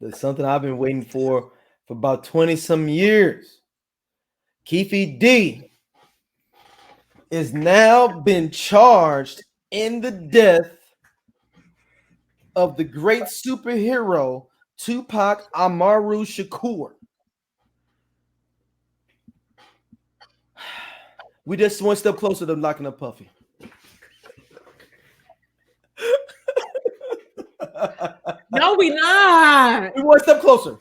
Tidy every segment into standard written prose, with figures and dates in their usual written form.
That's something I've been waiting for about 20 some years. Keefe D is now been charged in the death of the great superhero Tupac Amaru Shakur. We just one step closer to locking up Puffy. No, we not. We one step closer.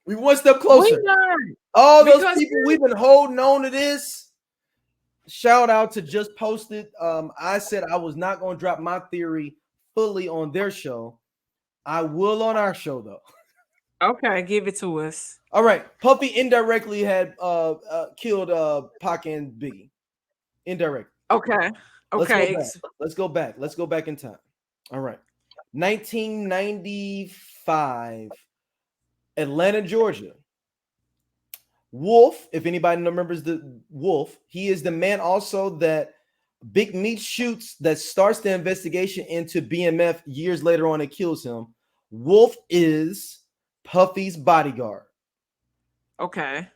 We one step We closer. not. All those Because people we've been holding on to this. Shout out to Just Posted. I said I was not going to drop my theory fully on their show. I will on our show though. okay, give it to us. All right, Puffy indirectly had killed Pac and Biggie. Indirect. Okay. Let's go Okay. back. Let's go back. Let's go back in time. All right. 1995, Atlanta, Georgia. Wolf, if anybody remembers the Wolf, he is the man also that Big Meat shoots that starts the investigation into BMF years later on and kills him. Wolf is Puffy's bodyguard. Okay.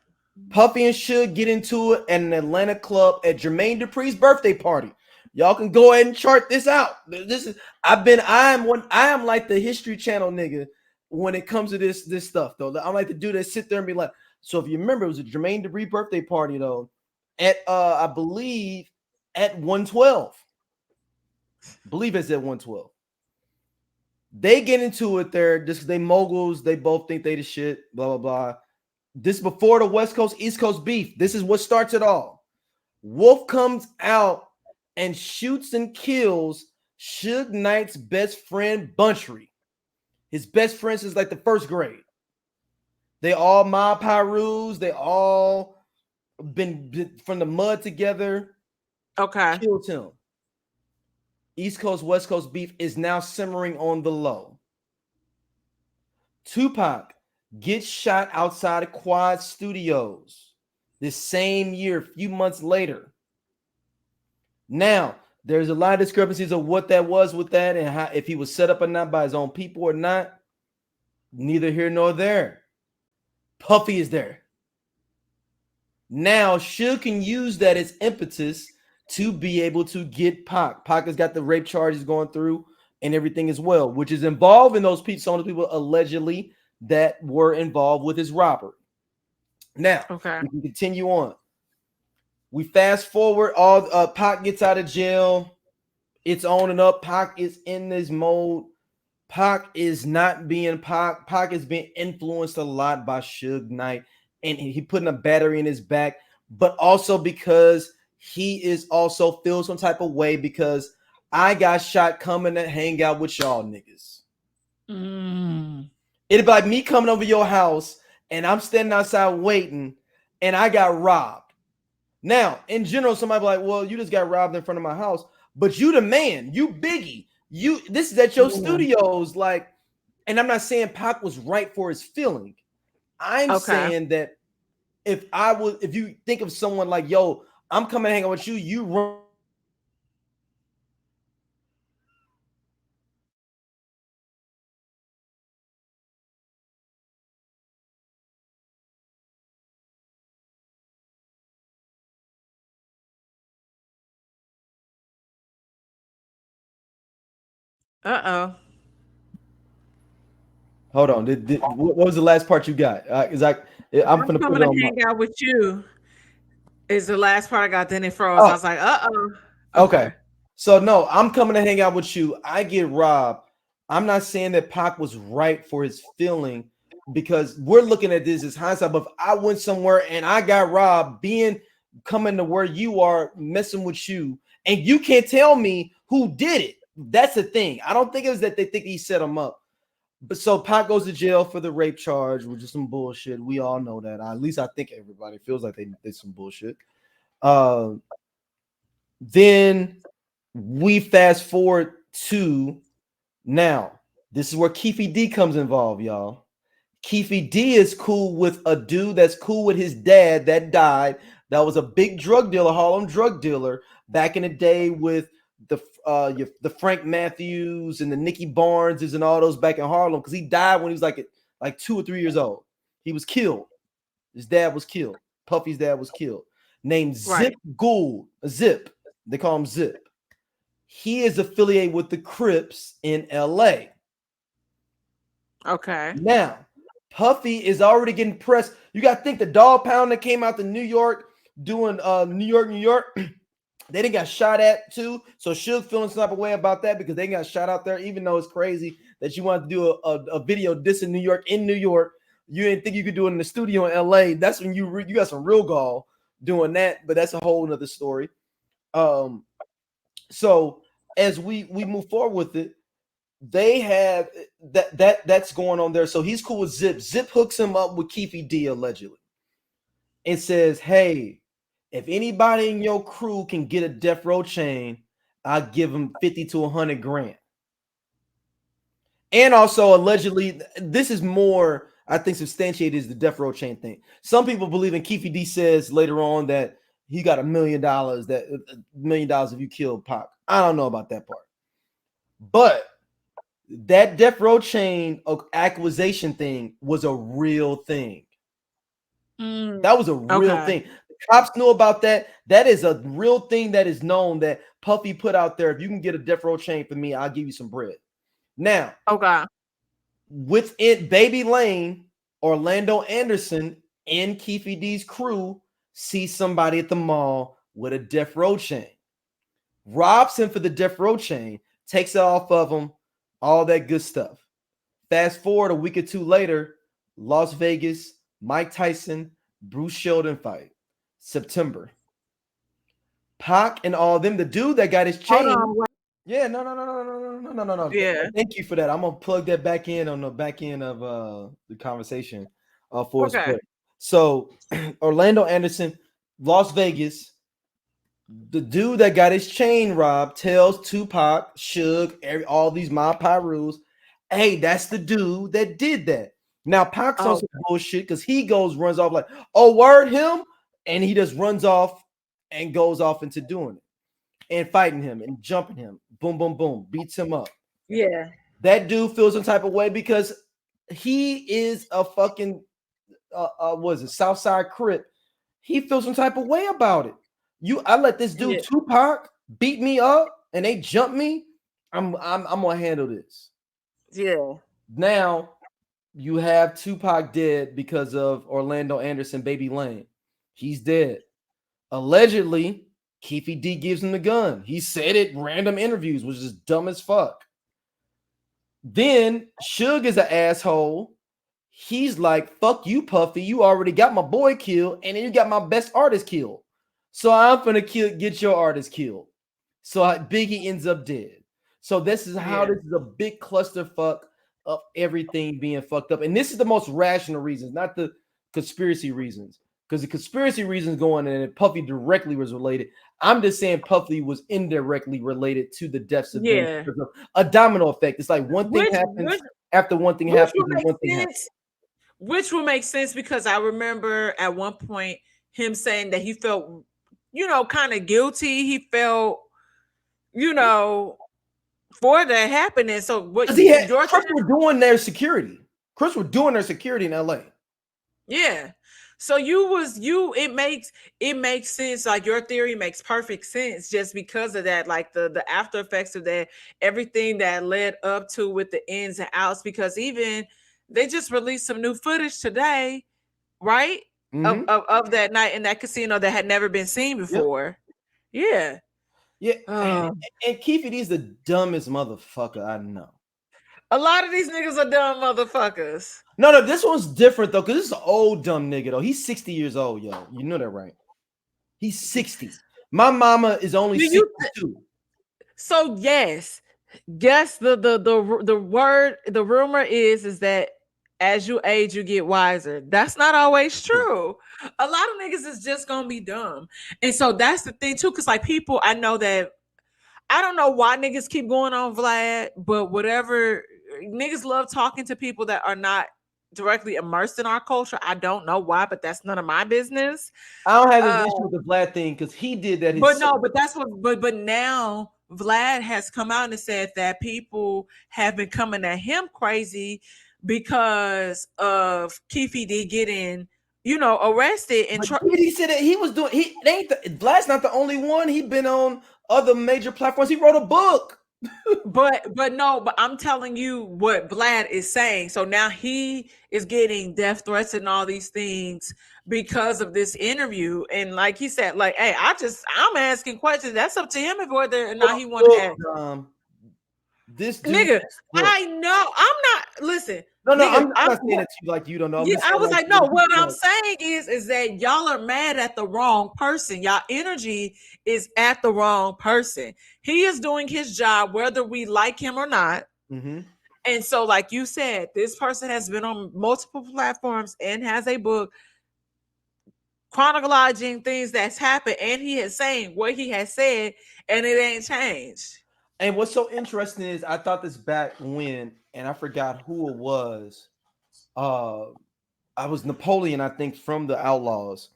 Puffy and Suge get into it at an Atlanta club at Jermaine Dupri's birthday party. Y'all can go ahead and chart this out. This is I am like the History Channel nigga when it comes to this stuff though. I like to do this, sit there and be like, so if you remember, it was a Jermaine Dupri birthday party though, at I believe at 112. I believe it's at 112. They get into it there just because they moguls, they both think they the shit, blah blah blah. This before the West Coast East Coast beef. This is what starts it all. Wolf comes out and shoots and kills Suge Knight's best friend Buntry. His best friend since like the first grade. They all mob Pyrus. They all been from the mud together. Okay. Kills him. East Coast West Coast beef is now simmering on the low. Tupac gets shot outside of Quad Studios this same year, a few months later. Now, there's a lot of discrepancies of what that was with that and how if he was set up or not by his own people or not. Neither here nor there. Puffy is there. Now, Suge can use that as impetus to be able to get Pac. Pac has got the rape charges going through and everything as well, which is involved in those people, some of the people allegedly that were involved with his robbery. Now, Okay. we can continue on. We fast forward. All Pac gets out of jail. It's on and up. Pac is in this mode. Pac is not being Pac. Pac is being influenced a lot by Suge Knight, and he putting a battery in his back, but also because he is also feels some type of way because I got shot coming to hang out with y'all niggas. It'd be like me coming over your house and I'm standing outside waiting and I got robbed. Now, in general, somebody be like, well, you just got robbed in front of my house, but you the man, you Biggie. This is at your studios, like, and I'm not saying Pac was right for his feeling. I'm saying that if you think of someone like, yo, I'm coming to hang out with you, you run. Uh-oh. Hold on. What was the last part you got? I'm I'm gonna put coming it to on my. hang out with you. Is the last part I got. Then it froze. I was like, uh-oh. Okay. So no, I'm coming to hang out with you. I get robbed. I'm not saying that Pac was right for his feeling because we're looking at this as hindsight. But if I went somewhere and I got robbed, coming to where you are, messing with you, and you can't tell me who did it. That's the thing. I don't think it was that they think he set him up. But so Pac goes to jail for the rape charge, which is some bullshit. We all know that. At least I think everybody feels like they did some bullshit. Then we fast forward to now. This is where Keefe D comes involved, y'all. Keefe D is cool with a dude that's cool with his dad that died. That was a big drug dealer, Harlem drug dealer back in the day with the Frank Matthews and the Nicky Barneses and all those back in Harlem because he died when he was like like 2 or 3 years old. He was killed. His dad was killed. Puffy's dad was killed. Named Zip Right. Gould. Zip. They call him Zip. He is affiliated with the Crips in LA. Okay. Now, Puffy is already getting pressed. You got to think the Dog Pound that came out to New York doing New York. They didn't got shot at too. So Suge feeling some type of way about that because they got shot out there, even though it's crazy that you want to do a video dissing New York in New York. You didn't think you could do it in the studio in LA. That's when you got some real gall doing that, but that's a whole nother story. So as we move forward with it, they have that's going on there. So he's cool with Zip. Zip hooks him up with Keefe D allegedly and says, hey, if anybody in your crew can get a death row chain, I'll give him 50 to 100 grand. And also allegedly, this is more, I think, substantiated is the death row chain thing. Some people believe in Keefe D says later on that he got $1 million, that $1 million if you killed Pac. I don't know about that part. But that death row chain acquisition thing was a real thing. That was a real thing. The cops knew about that. That is a real thing that is known that Puffy put out there. If you can get a death row chain for me, I'll give you some bread. Now, within Baby Lane, Orlando Anderson and Keefe D's crew see somebody at the mall with a death row chain, robs him for the death row chain, takes it off of him, all that good stuff. Fast forward a week or two later, Las Vegas, Mike Tyson, Bruce Sheldon fight, September. Pac and all them, the dude that got his chain. Yeah, no. Yeah. Thank you for that. I'm gonna plug that back in on the back end of the conversation for us. So Orlando Anderson, Las Vegas. The dude that got his chain robbed tells Tupac, Suge, all these mob Pyrus, hey, that's the dude that did that. Now Pac's on some bullshit because he runs off like, oh, word him, and he just runs off and goes off into doing it and fighting him and jumping him. Boom, boom, boom, beats him up. Yeah. That dude feels some type of way because he is a fucking Southside Crip. He feels some type of way about it. I let this dude Tupac beat me up and they jump me. I'm gonna handle this. Yeah. Now you have Tupac dead because of Orlando Anderson, Baby Lane. He's dead. Allegedly, Keefe D gives him the gun. He said it in random interviews, which is dumb as fuck. Then Suge is an asshole. He's like, fuck you, Puffy. You already got my boy killed, and then you got my best artist killed. So I'm gonna get your artist killed. So Biggie ends up dead. So this is how this is a big clusterfuck of everything being fucked up. And this is the most rational reasons, not the conspiracy reasons. Because the conspiracy reasons going in and Puffy directly was related. I'm just saying Puffy was indirectly related to the deaths of them because of a domino effect. It's like one thing happens after one thing happens and one thing happens. Which will make sense because I remember at one point him saying that he felt, kind of guilty. He felt, for that happening. So what Chris were doing their security. Chris were doing their security in LA. Yeah. So it makes sense. Like your theory makes perfect sense just because of that, like the after effects of that, everything that led up to with the ins and outs, because even they just released some new footage today, right? Mm-hmm. Of that night in that casino that had never been seen before. Yep. Yeah. And Keefe D is the dumbest motherfucker I know. A lot of these niggas are dumb motherfuckers. No, this one's different though, because this is an old dumb nigga though. He's 60 years old, yo. You know that, right? He's 60. My mama is only 62. So yes, the rumor is that as you age, you get wiser. That's not always true. A lot of niggas is just gonna be dumb. And so that's the thing too, because like people, I know that I don't know why niggas keep going on Vlad, but whatever, niggas love talking to people that are not directly immersed in our culture. I don't know why, but that's none of my business. I don't have an issue with the Vlad thing because he did that. But now Vlad has come out and said that people have been coming at him crazy because of Keefe D getting, you know, arrested and But he said that he was doing. Vlad's not the only one. He been on other major platforms. He wrote a book. but no, but I'm telling you what Vlad is saying. So now he is getting death threats and all these things because of this interview. And like he said, like, hey, I'm asking questions. That's up to him if whether or not he want to ask. This dude, Nigga, I know. I'm not. Listen, no, nigga, I'm not saying that to you like you don't know. Yeah, I was like, no. What I'm saying is that y'all are mad at the wrong person. Y'all energy is at the wrong person. He is doing his job, whether we like him or not. Mm-hmm. And so, like you said, this person has been on multiple platforms and has a book chronologizing things that's happened, and he is saying what he has said, and it ain't changed. And what's so interesting is I thought this back when, and I forgot who it was. I was Napoleon, I think, from the Outlaws,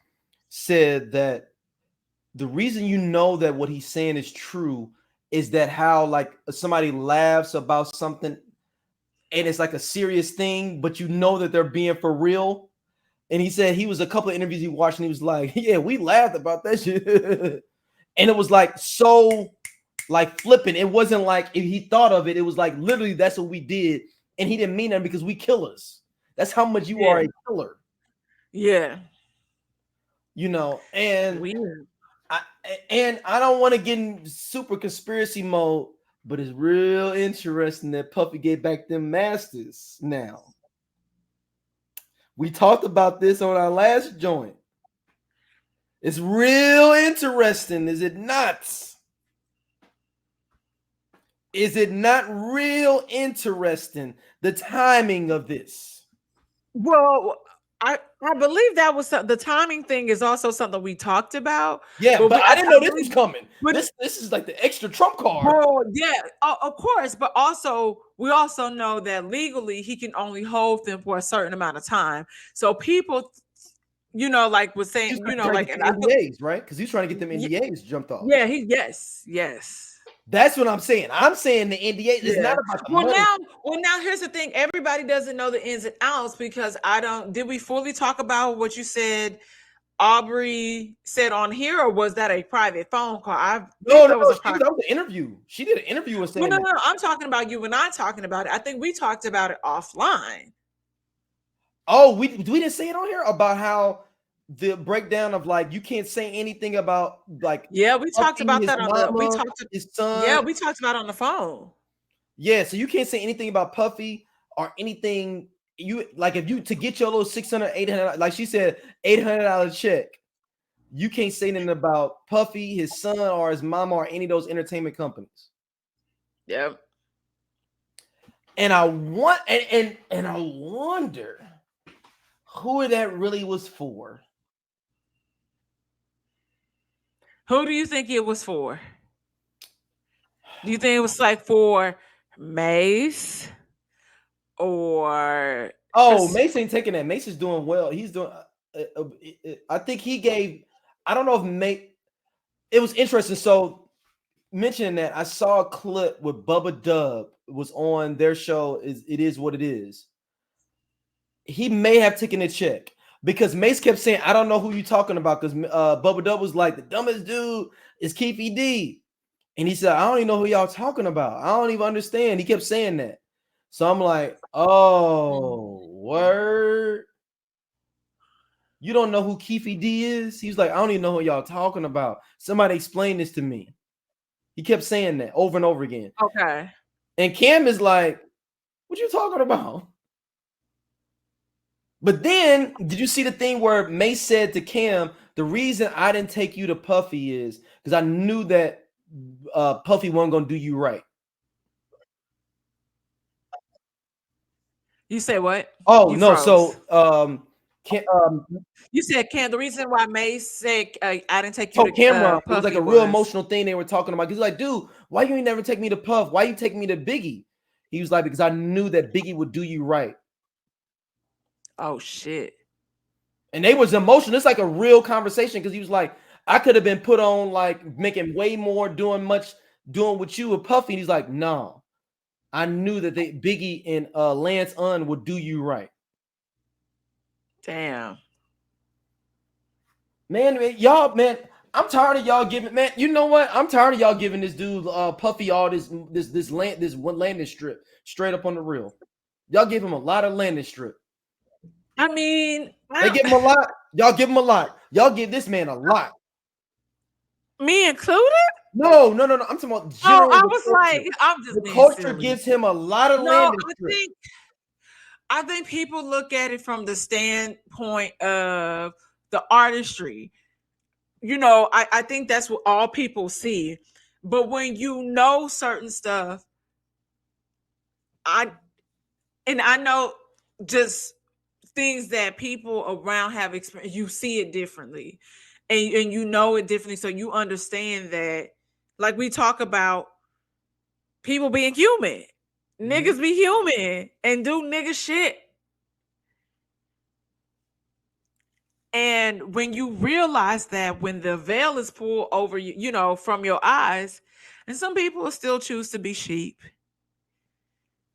said that the reason you know that what he's saying is true is that how like somebody laughs about something and it's like a serious thing, but you know that they're being for real. And he said he was a couple of interviews he watched and he was like, yeah, we laughed about that shit. And it was like so like flipping. It wasn't like if he thought of it, it was like literally that's what we did. And he didn't mean that because we killers. That's how much you are a killer. Yeah. You know, and weird. I don't want to get in super conspiracy mode, but it's real interesting that Puffy get back them masters now. We talked about this on our last joint. It's real interesting, is it not? Is it not real interesting, the timing of this? Well, I believe that was the timing thing is also something we talked about. Yeah, but I didn't know this was coming. This is like the extra trump card. Oh, yeah, of course. But also, we also know that legally he can only hold them for a certain amount of time. So people, you know, like was saying, you know, like NDAs, right? Because he's trying to get them NDAs jumped off. Yeah, yes. That's what I'm saying. I'm saying the NDA is not about the money. Now here's the thing. Everybody doesn't know the ins and outs because did we fully talk about what you said Aubrey said on here, or was that a private phone call? No, that was an interview. She did an interview and said no, I'm talking about you and I talking about it. I think we talked about it offline. Oh, we didn't say it on here about how the breakdown of like you can't say anything about like we talked about that on his son. Yeah, we talked about it on the phone. Yeah, so you can't say anything about Puffy or anything. You like if you to get your little $600, $800, like she said, $800 check. You can't say anything about Puffy, his son, or his mama, or any of those entertainment companies. Yep. And I want and I wonder who that really was for. Who do you think it was for? Do you think it was like for Mace or? Oh, Mace ain't taking that. Mace is doing well. He's doing. I think he gave. I don't know if Mace. It was interesting. So mentioning that, I saw a clip with Bubba Dub was on their show. It is what it is. He may have taken a check. Because Mace kept saying, I don't know who you're talking about. Because Bubba Dub was like, the dumbest dude is Keefe D. And he said, I don't even know who y'all talking about. I don't even understand. He kept saying that. So I'm like, oh, word. You don't know who Keefe D is? He's like, I don't even know who y'all talking about. Somebody explain this to me. He kept saying that over and over again. Okay. And Cam is like, what you talking about? But then, did you see the thing where Mace said to Cam, the reason I didn't take you to Puffy is because I knew that Puffy wasn't going to do you right. You said what? Oh, you no. Froze. So, you said Cam. The reason why Mace said I didn't take you to camera, Puffy it was like a real emotional thing they were talking about. He's like, dude, why you ain't never take me to Puff? Why you take me to Biggie? He was like, because I knew that Biggie would do you right. Oh, shit. And they was emotional. It's like a real conversation because he was like, I could have been put on like making way more, doing what you with Puffy. And he's like, no, I knew that Biggie and Lance Un would do you right. Damn. Man, y'all, man, I'm tired of y'all giving, man. You know what? I'm tired of y'all giving this dude Puffy all this one landing strip straight up on the real. Y'all give him a lot of landing strip. I mean, They give him a lot. Y'all give him a lot. Y'all give this man a lot. me included. No. I'm talking about Oh, general I the was culture. like, I'm just The being culture silly. gives him a lot of No, landing strip. I think people look at it from the standpoint of the artistry. You know, I think that's what all people see. But when you know certain stuff, I know just things that people around have experienced, you see it differently. And you know it differently. So you understand that, like we talk about people being human. Niggas be human and do nigga shit. And when you realize that, when the veil is pulled over you, you know, from your eyes, and some people still choose to be sheep,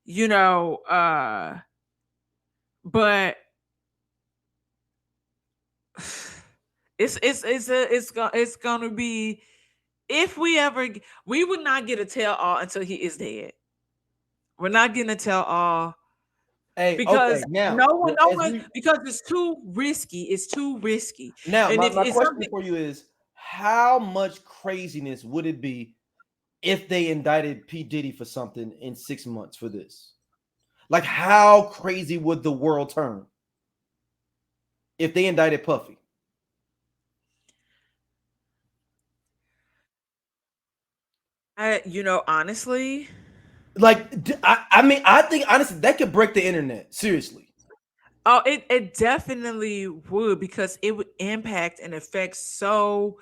you know, but it's gonna be, if we ever, we would not get a tell all until he is dead. We're not getting a tell all Hey, okay, because now no as one, we because it's too risky. It's too risky. now And my, if my it's question something, for you is how much craziness would it be if they indicted P. Diddy for something in 6 months for this? Like, how crazy would the world turn if they indicted Puffy? you know, honestly, Like, I mean, I think honestly that could break the internet. Seriously, oh, it definitely would, because it would impact and affect so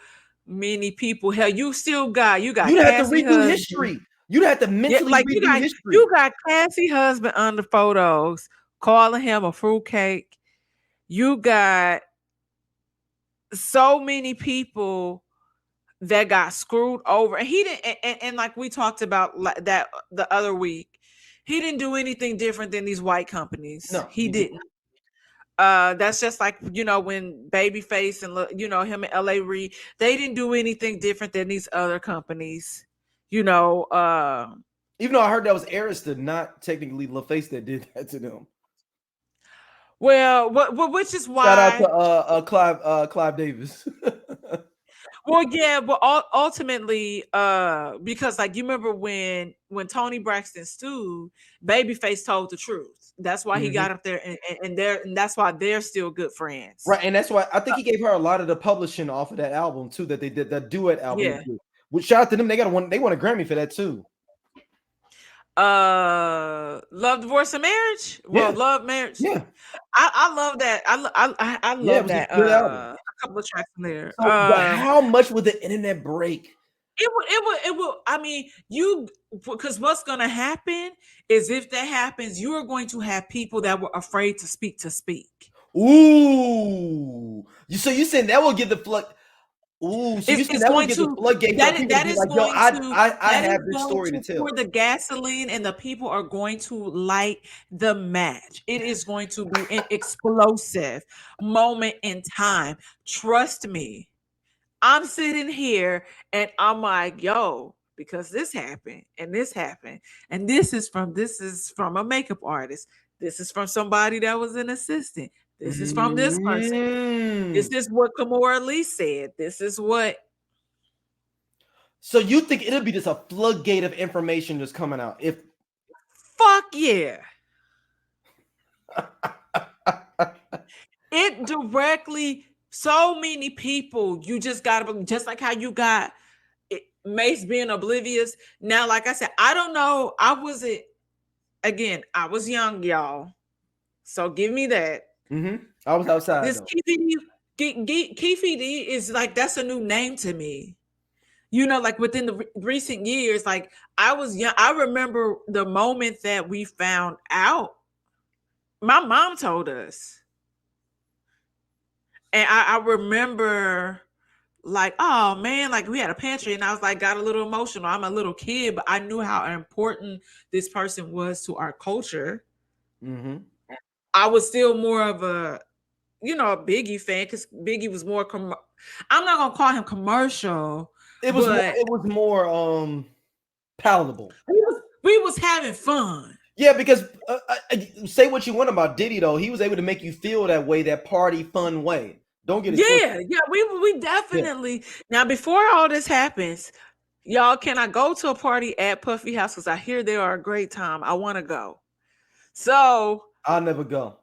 many people. Hell, you got you'd have to Cassie redo husband. history. You'd have to Yeah, mentally like redo history. you got Cassie husband under photos calling him a fruitcake. You got so many people that got screwed over, and he didn't. And like we talked about that the other week, he didn't do anything different than these white companies. No, He he did. didn't. That's just like, you know, when Babyface and, you know, him and LA Reid, they didn't do anything different than these other companies. You know, Even though I heard that was Arista, not technically LaFace that did that to them. well, which is Shout out to why. Clive Davis. Well, yeah, but ultimately, because like you remember when Tony Braxton sued, Babyface told the truth. That's why he got up there, and that's why they're still good friends. Right, and that's why I think he gave her a lot of the publishing off of that album too. That they did that duet album. Yeah. Which shout out to them. They got one. They won a Grammy for that too. Love, Divorce, and Marriage. Well, Yeah, Love, Marriage. yeah, I love that. I yeah. It love was a that. good album. A couple of tracks in there. So, but how much would the internet break? It will. I mean, because what's going to happen is, if that happens, you are going to have people that were afraid to speak. Ooh, you saying that will give the flood? Ooh, so you saying It's that will going give the to floodgate for people to that be is like, yo, going to I that is have this going story to to pour tell. the gasoline, and the people are going to light the match. It is going to be an explosive moment in time. Trust me. I'm sitting here and I'm like, yo, because this happened and this happened, and this is from a makeup artist. This is from somebody that was an assistant. This is from this person. This Mm. is what Kimora Lee said. This is what. So you think it'll be just a floodgate of information just coming out? If Fuck yeah. It directly, so many people, you just gotta, just like how you got Mace being oblivious. Now, like I said, I don't know. I was young, y'all. So give me that. I was outside This though. Keefe D is like, that's a new name to me. You know, like within the recent years, like I was young. I remember the moment that we found out. My mom told us. And I remember like, oh man, like we had a pantry, and I was like, got a little emotional. I'm a little kid, but I knew how important this person was to our culture. Mm-hmm. I was still more of a, a Biggie fan because Biggie was more. I'm not gonna call him commercial, It was more. but It was more palatable. we was having fun. Yeah, because say what you want about Diddy, though, he was able to make you feel that way, that party fun way. Don't get it twisted. Yeah, we Yeah, definitely. Now, before all this happens, y'all, can I go to a party at Puffy House? Because I hear they are a great time. I want to go. So I'll never go.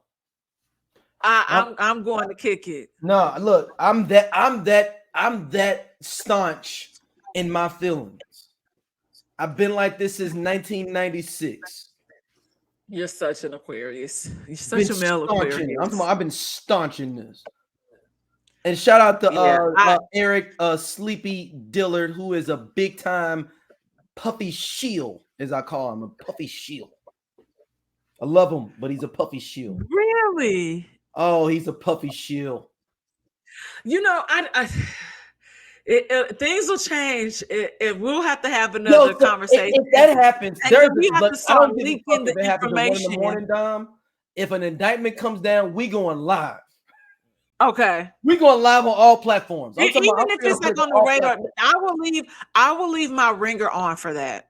I'm going to kick it. No, look, I'm that staunch in my feelings. I've been like this since 1996. You're such an Aquarius. You're Been such a male staunch in it. Aquarius. I've been staunch in this. And shout out to Yeah, Eric Sleepy Dillard, who is a big time Puffy shield, as I call him, a Puffy shield. I love him, but he's a Puffy shield. really. Oh, he's a Puffy shield. Things will change. We'll have to have No, another so conversation. if that happens, And then we have to I start don't give a fuck leaking if the it happens at 1 in the information. morning, Dom. If an indictment comes down, we going live. Okay. We going live on all platforms. I'm Even talking about, I'm if gonna it's put it like on on the all radar, platforms. I will leave my ringer on for that.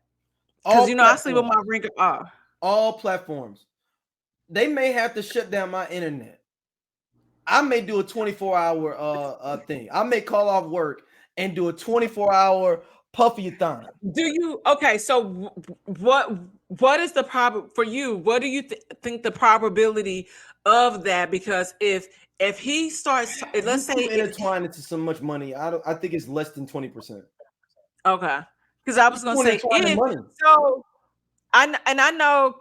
Because All I sleep with platforms. my ringer off. All platforms. They may have to shut down my internet. I may do a 24-hour thing. I may call off work and do a 24-hour Puffy-a-thon. Okay, so what is the problem for you? What do you think the probability of that? Because if he starts, let's say You if intertwine into so much money. I think it's less than 20%. okay, because I was gonna You say intertwine the if money. so, I know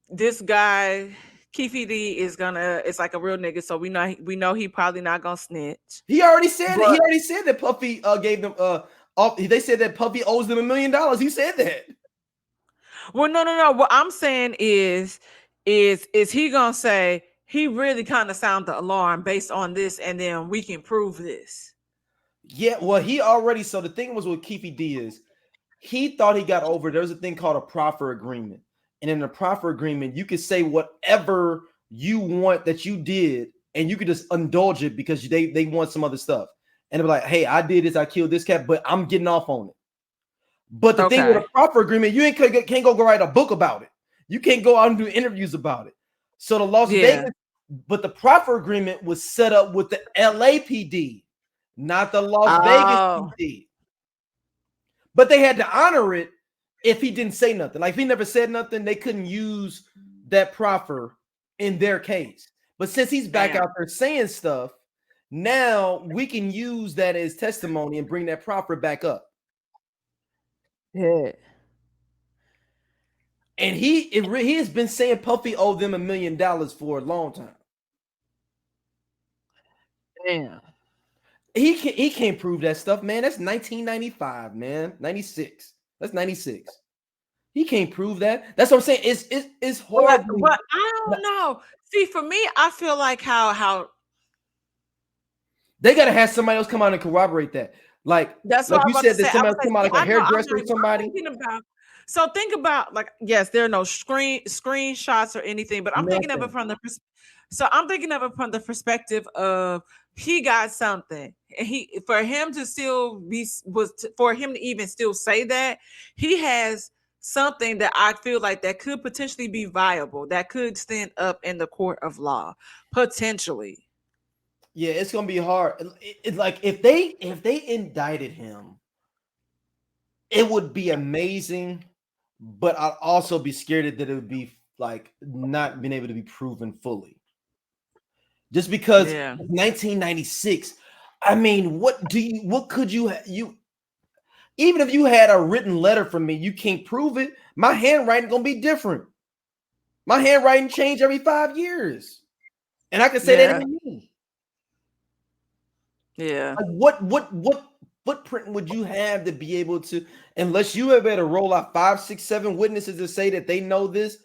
this guy Keefe D it's like a real nigga, so we know he probably not gonna snitch. He already said it. He But already said that Puffy gave them they said that Puffy owes them $1 million. He said that. well, no. What I'm saying is he gonna say he really kind of sound the alarm based on this, and then we can prove this. Yeah, well, he already. So the thing was with Keefe D is he thought he got over. There's a thing called a proffer agreement, and in the proffer agreement, you can say whatever you want that you did, and you could just indulge it because they want some other stuff, and they're like, "Hey, I did this, I killed this cat, but I'm getting off on it." But the thing with Okay. a proffer agreement, you can't go write a book about it. You can't go out and do interviews about it. So the Las Yeah. Vegas, but the proffer agreement was set up with the LAPD, not the Las Vegas Oh. PD. But they had to honor it if he didn't say nothing. Like if he never said nothing, they couldn't use that proffer in their case. But since he's back Damn. out there saying stuff, now we can use that as testimony and bring that proffer back up. Yeah. And he has been saying Puffy owed them $1 million for a long time. Damn. He can't prove that stuff, man. That's 1995, man. 96. That's 96. He can't prove that. That's what I'm saying. It's horrible. But I don't know. See, for me, I feel like how They gotta have somebody else come out and corroborate that. Like that's like what I'm you about to said, say. that I somebody was else like, come out see, like a I know hairdresser or somebody. So think about like, yes, there are no screenshots or anything, but I'm thinking of it Nothing. from the perspective of he got something. And for him to even still say that, he has something that I feel like that could potentially be viable, that could stand up in the court of law, potentially. Yeah, it's gonna be hard. It's like if they indicted him, it would be amazing, but I'd also be scared that it would be like not being able to be proven fully. Just because Yeah. 1996. I mean, what could you even if you had a written letter from me, you can't prove it. My handwriting gonna be different. My handwriting change every 5 years, and I can say that Yeah. ain't me. Yeah. Like what footprint would you have to be able to, unless you have had to roll out 5, 6, 7 witnesses to say that they know this?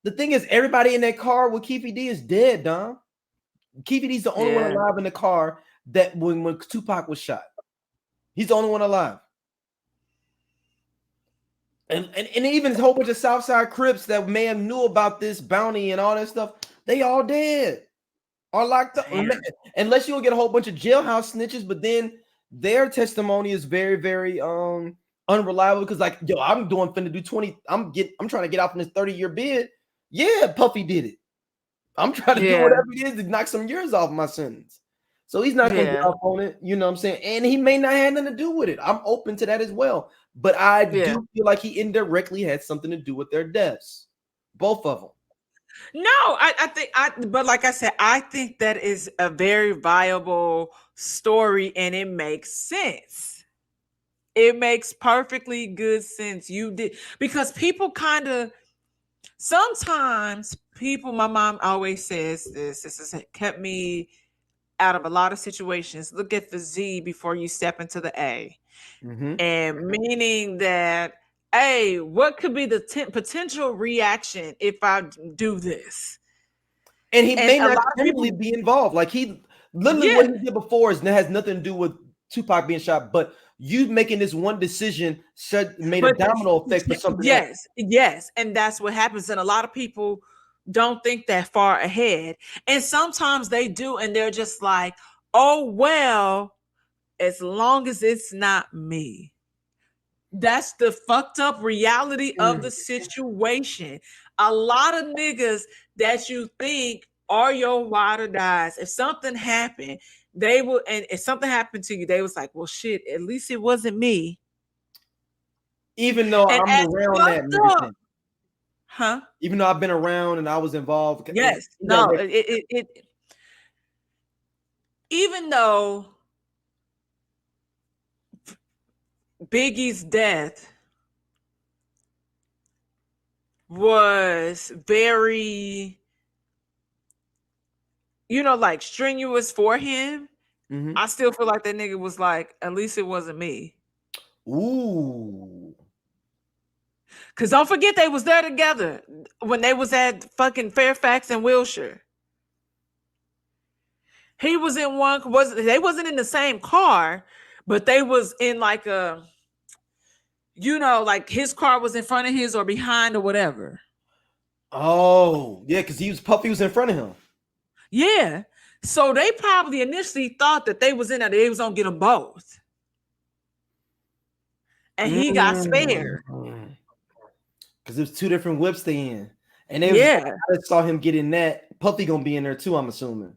The thing is, everybody in that car with Keefe D is dead, Dom. Keefe D's the only one Yeah. alive in the car that when Tupac was shot. He's the only one alive. And even a whole bunch of Southside Crips that man knew about this bounty and all that stuff, they all dead or locked up. Damn. Unless you will get a whole bunch of jailhouse snitches, but then their testimony is very, very unreliable because, like, yo, I'm finna do 20. I'm trying to get out from this 30-year bid. Yeah, Puffy did it. I'm trying to do whatever it is to knock some years off my sentence. So he's not gonna get off on it, you know what I'm saying? And he may not have nothing to do with it. I'm open to that as well. But I do feel like he indirectly had something to do with their deaths. Both of them. No, but like I said, I think that is a very viable story and it makes sense. It makes perfectly good sense. You did, because people kind of, sometimes people, my mom always says this has kept me out of a lot of situations. Look at the Z before you step into the A. Mm-hmm. And meaning that, hey, what could be the potential reaction if I do this? And he may not criminally be involved. Like he literally what he did before has nothing to do with Tupac being shot, but you making this one decision made a domino effect for something else. Yes. And that's what happens. And a lot of people don't think that far ahead. And sometimes they do, and they're just like, oh, well, as long as it's not me. That's the fucked up reality of the situation. A lot of niggas that you think are your ride or dies, if something happened, they will, and if something happened to you, they was like, well, shit, at least it wasn't me. Even though and I'm around that nigga thing. Huh? Even though I've been around and I was involved. Yes. No, it even though Biggie's death was very, like strenuous for him, I still feel like that nigga was like, at least it wasn't me. Ooh. Because don't forget, they was there together when they was at fucking Fairfax and Wilshire. He was in one, they wasn't in the same car, but they was in like a, like his car was in front of his or behind or whatever. Oh, yeah, because Puffy was in front of him. Yeah. So they probably initially thought that they was in there, they was gonna get them both. And he got spared. Because it was two different whips they in. And I saw him get in that. Puffy gonna be in there too, I'm assuming.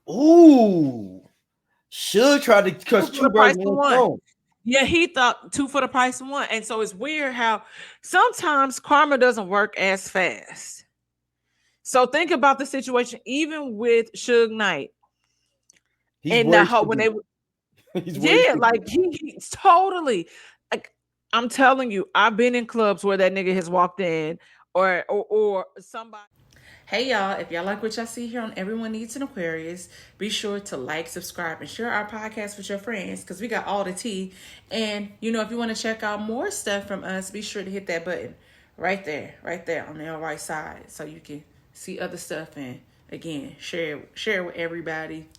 Ooh. Should try to crush two birds with one stone. Yeah, he thought 2 for the price of 1. And so it's weird how sometimes karma doesn't work as fast. So think about the situation, even with Suge Knight. And the whole, when they like he's totally, like, I'm telling you, I've been in clubs where that nigga has walked in or somebody. Hey y'all, if y'all like what y'all see here on Everyone Needs an Aquarius, be sure to like, subscribe, and share our podcast with your friends because we got all the tea. And if you want to check out more stuff from us, be sure to hit that button right there on the right side so you can see other stuff and again share with everybody.